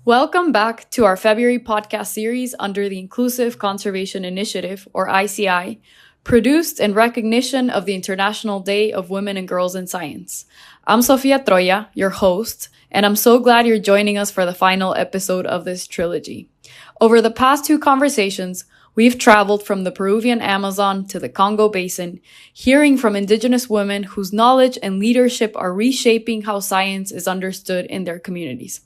Welcome back to our February podcast series under the Inclusive Conservation Initiative, or ICI, produced in recognition of the International Day of Women and Girls in Science. I'm Sofia Troya, your host, and I'm so glad you're joining us for the final episode of this trilogy. Over the past two conversations, we've traveled from the Peruvian Amazon to the Congo Basin, hearing from Indigenous women whose knowledge and leadership are reshaping how science is understood in their communities.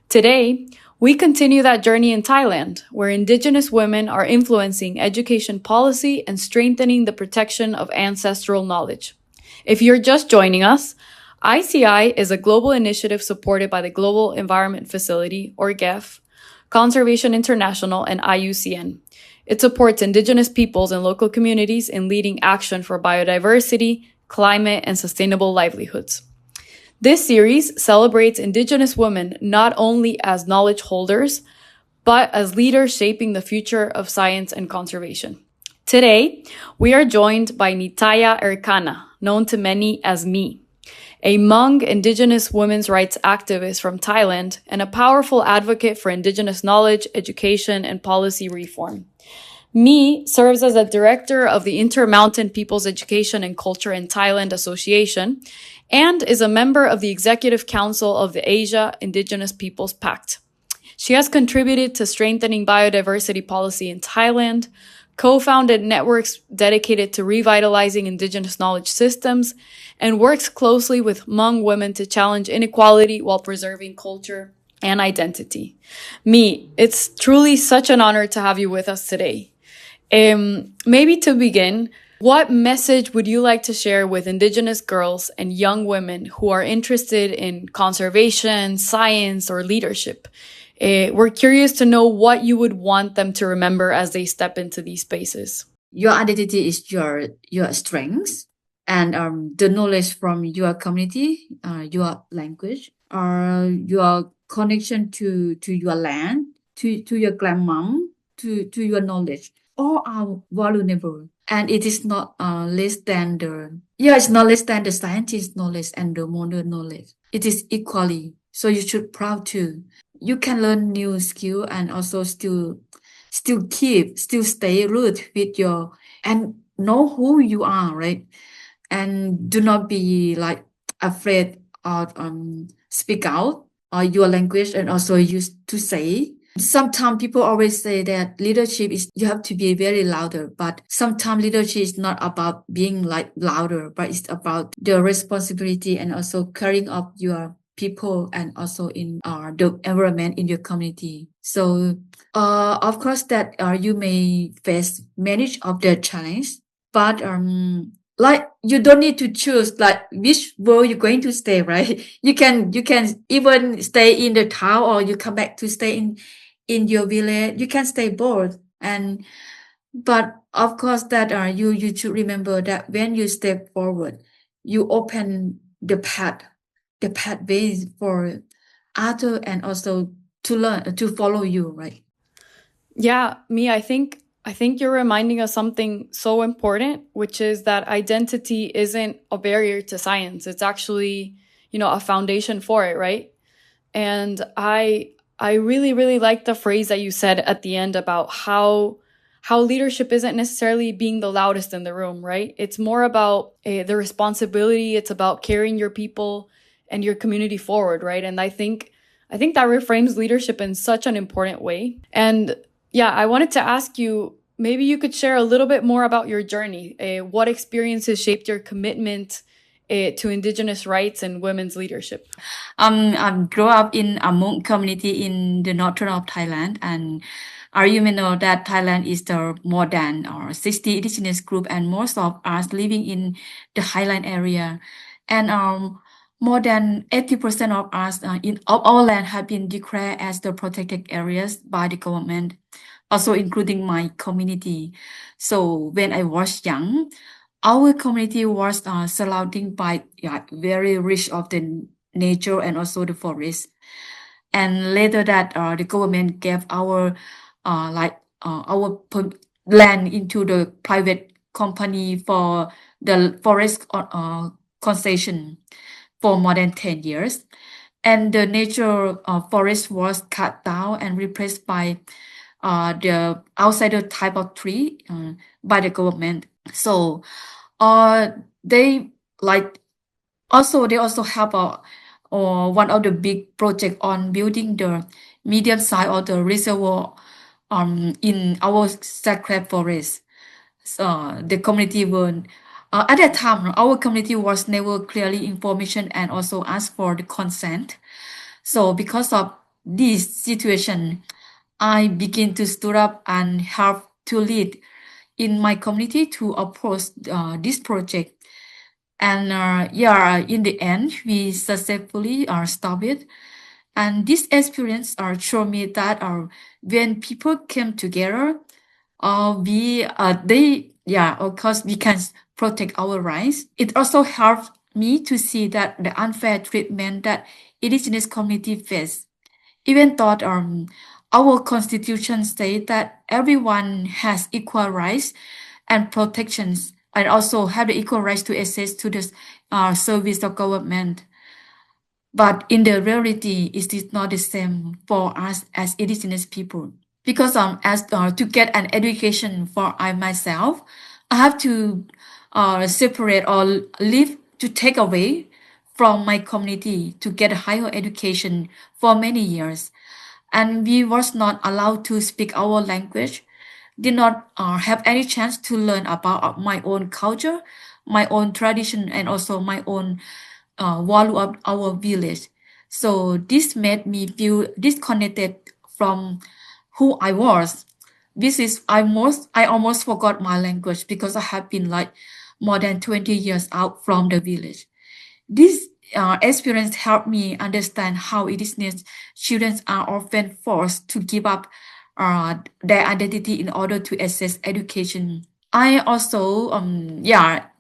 Today, we continue that journey in Thailand, where Indigenous women are influencing education policy and strengthening the protection of ancestral knowledge. If you're just joining us, ICI is a global initiative supported by the Global Environment Facility, or GEF, Conservation International, and IUCN. It supports Indigenous peoples and local communities in leading action for biodiversity, climate, and sustainable livelihoods. This series celebrates Indigenous women not only as knowledge holders, but as leaders shaping the future of science and conservation. Today, we are joined by Nittaya Earkanna, known to many as Me, a Hmong Indigenous women's rights activist from Thailand and a powerful advocate for Indigenous knowledge, education, and policy reform. Me serves as a director of the Intermountain People's Education and Culture in Thailand Association and is a member of the Executive Council of the Asia Indigenous Peoples Pact. She has contributed to strengthening biodiversity policy in Thailand, co-founded networks dedicated to revitalizing Indigenous knowledge systems, and works closely with Hmong women to challenge inequality while preserving culture and identity. Me, it's truly such an honor to have you with us today. Maybe to begin, what message would you like to share with Indigenous girls and young women who are interested in conservation, science, or leadership? We're curious to know what you would want them to remember as they step into these spaces. Your identity is your strengths, and the knowledge from your community, your language, or your connection to your land, to your grandmom, to your knowledge, all are valuable. And it is not less than it's not less than the scientist knowledge and the modern knowledge. It is equally. So you should proud too. You can learn new skill and also still stay rooted with your, and know who you are, right? And do not be like afraid of speak out your language and also use to say. Sometimes people always say that leadership is you have to be very louder, but sometimes leadership is not about being like louder, but it's about the responsibility and also caring of your people and also in the environment in your community. So of course that you may face many of the challenge, but like you don't need to choose like which world you're going to stay, right? You can even stay in the town or you come back to stay in your village. You can stay both. But of course that you should remember that when you step forward, you open the pathways for other and also to learn to follow you, right? Yeah, Me, I think you're reminding us something so important, which is that identity isn't a barrier to science. It's actually, a foundation for it, right? And I really, really like the phrase that you said at the end about how leadership isn't necessarily being the loudest in the room, right? It's more about the responsibility. It's about carrying your people and your community forward, right? And I think that reframes leadership in such an important way. And yeah, I wanted to ask you, maybe you could share a little bit more about your journey. What experiences shaped your commitment to Indigenous rights and women's leadership? I grew up in a Hmong community in the northern of Thailand, and you may know that Thailand is the more than 60 indigenous group, and most of us living in the highland area, and more than 80% of us of all land have been declared as the protected areas by the government, also including my community. So when I was young, our community was surrounded by very rich of the nature and also the forest. And later that the government gave our land into the private company for the forest concession for more than 10 years. and the nature forest was cut down and replaced by the outsider type of tree by the government. So they like they also have one of the big project on building the medium size or the reservoir in our sacred forest. So the community were at that time our community was never clearly information and also asked for the consent. So because of this situation, I begin to stood up and have to lead in my community to oppose this project. And in the end, we successfully stopped it. And this experience showed me that when people came together, of course, we can protect our rights. It also helped me to see that the unfair treatment that indigenous community face. Even though our constitution states that everyone has equal rights and protections, and also have the equal rights to access to the service of government. But in the reality, it is not the same for us as indigenous people. Because as to get an education for I myself, I have to separate or leave to take away from my community to get a higher education for many years. And we was not allowed to speak our language, did not have any chance to learn about my own culture, my own tradition, and also my own value of our village. So this made me feel disconnected from who I was. I almost forgot my language because I have been like more than 20 years out from the village. This experience helped me understand how indigenous children are often forced to give up their identity in order to access education. I also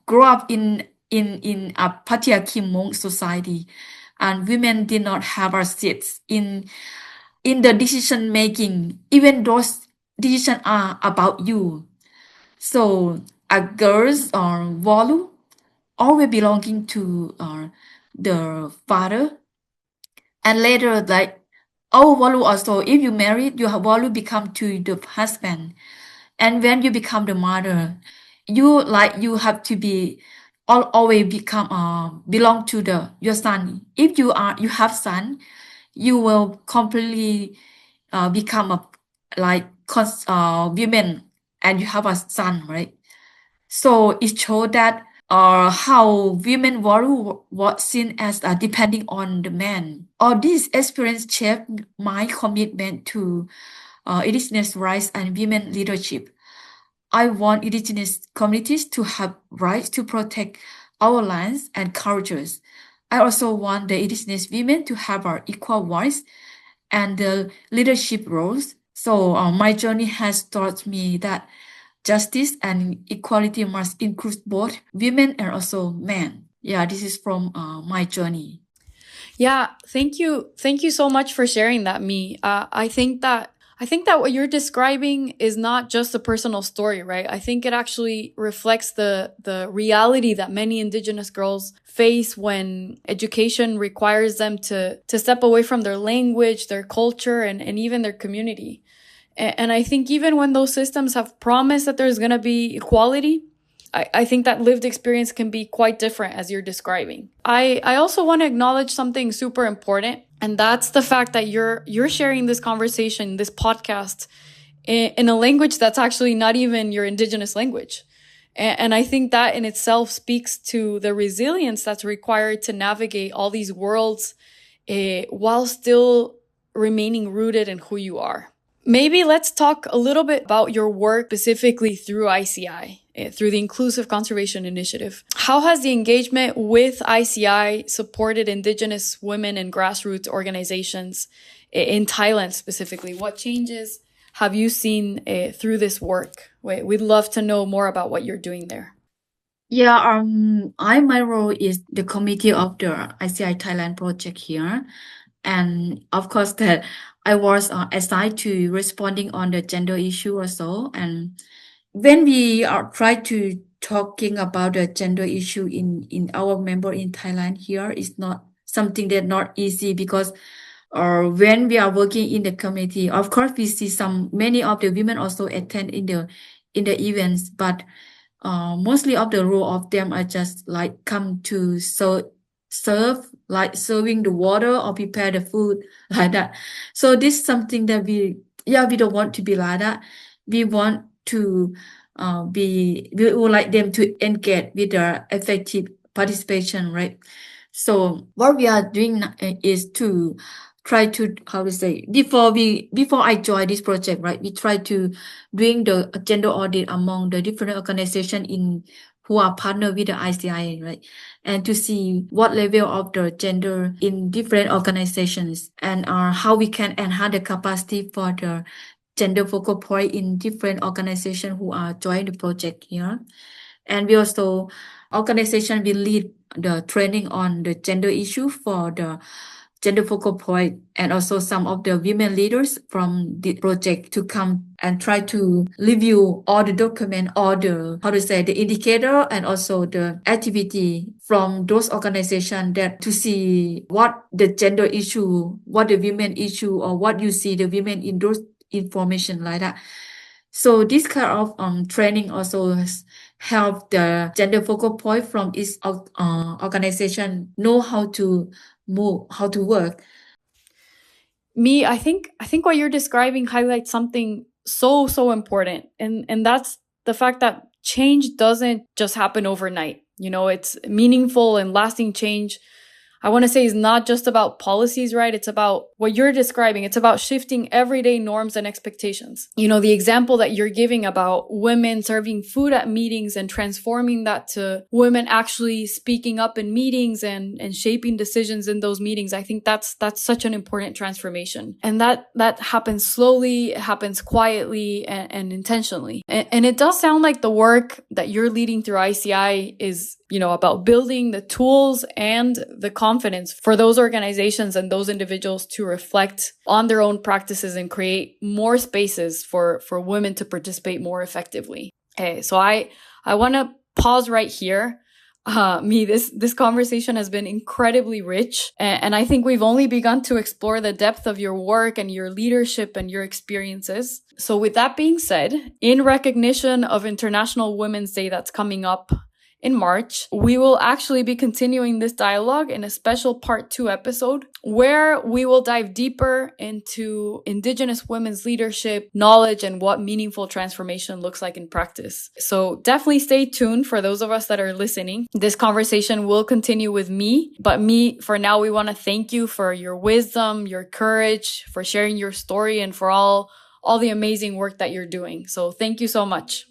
grew up in a patriarchy Hmong society, and women did not have a seats in the decision making, even those decisions are about you. So a girl's value always belonging to the father, and later like our value also, if you married, your value become to the husband, and when you become the mother, you have to be always become belong to the your son. If you have son, you will completely become a women, and you have a son, right? So it showed that how women value was seen as depending on the man. All this experience shaped my commitment to indigenous rights and women leadership. I want indigenous communities to have rights to protect our lands and cultures. I also want the indigenous women to have our equal voice and the leadership roles. So my journey has taught me that justice and equality must include both women and also men. Yeah, this is from my journey. Yeah, thank you. Thank you so much for sharing that, Me. I think that what you're describing is not just a personal story, right? I think it actually reflects the reality that many indigenous girls face when education requires them to step away from their language, their culture, and even their community. And I think even when those systems have promised that there's going to be equality, I think that lived experience can be quite different as you're describing. I also want to acknowledge something super important, and that's the fact that you're sharing this conversation, this podcast, in a language that's actually not even your indigenous language. And I think that in itself speaks to the resilience that's required to navigate all these worlds while still remaining rooted in who you are. Maybe let's talk a little bit about your work specifically through ICI, through the Inclusive Conservation Initiative. How has the engagement with ICI supported Indigenous women and grassroots organizations in Thailand specifically? What changes have you seen through this work? We'd love to know more about what you're doing there. Yeah, my role is the committee of the ICI Thailand project here. And of course that I was assigned to responding on the gender issue also. And when we are try to talking about the gender issue in our member in Thailand here, is not something that not easy because when we are working in the community, of course we see many of the women also attend in the events, but mostly of the role of them are just like come to serve, like serving the water or prepare the food like that. So this is something that we don't want to be like that. We want to we would like them to engage with their effective participation, right? So what we are doing is to try to, how to say, before I joined this project, right, we try to doing the gender audit among the different organizations who are partner with the ICIA, right, and to see what level of the gender in different organizations and how we can enhance the capacity for the gender focal point in different organizations who are joining the project here. And we also, organization will lead the training on the gender issue for the gender focal point, and also some of the women leaders from the project to come and try to review all the document, all the, how to say, the indicator and also the activity from those organizations, that to see what the gender issue, what the women issue, or what you see the women in those information like that. So this kind of training also help the gender focal point from each organization know how to move, how to work. I think what you're describing highlights something so important, and that's the fact that change doesn't just happen overnight. It's meaningful and lasting change. I want to say is not just about policies, right? It's about what you're describing. It's about shifting everyday norms and expectations. The example that you're giving about women serving food at meetings and transforming that to women actually speaking up in meetings and shaping decisions in those meetings. I think that's such an important transformation. And that happens slowly, it happens quietly and intentionally. And it does sound like the work that you're leading through ICI is about building the tools and the confidence for those organizations and those individuals to reflect on their own practices and create more spaces for women to participate more effectively. Okay, so I want to pause right here. This conversation has been incredibly rich, and I think we've only begun to explore the depth of your work and your leadership and your experiences. So with that being said, in recognition of International Women's Day that's coming up in March, we will actually be continuing this dialogue in a special part 2 episode where we will dive deeper into Indigenous women's leadership, knowledge, and what meaningful transformation looks like in practice. So definitely stay tuned for those of us that are listening. This conversation will continue with me, but for now, we want to thank you for your wisdom, your courage, for sharing your story, and for all the amazing work that you're doing. So thank you so much.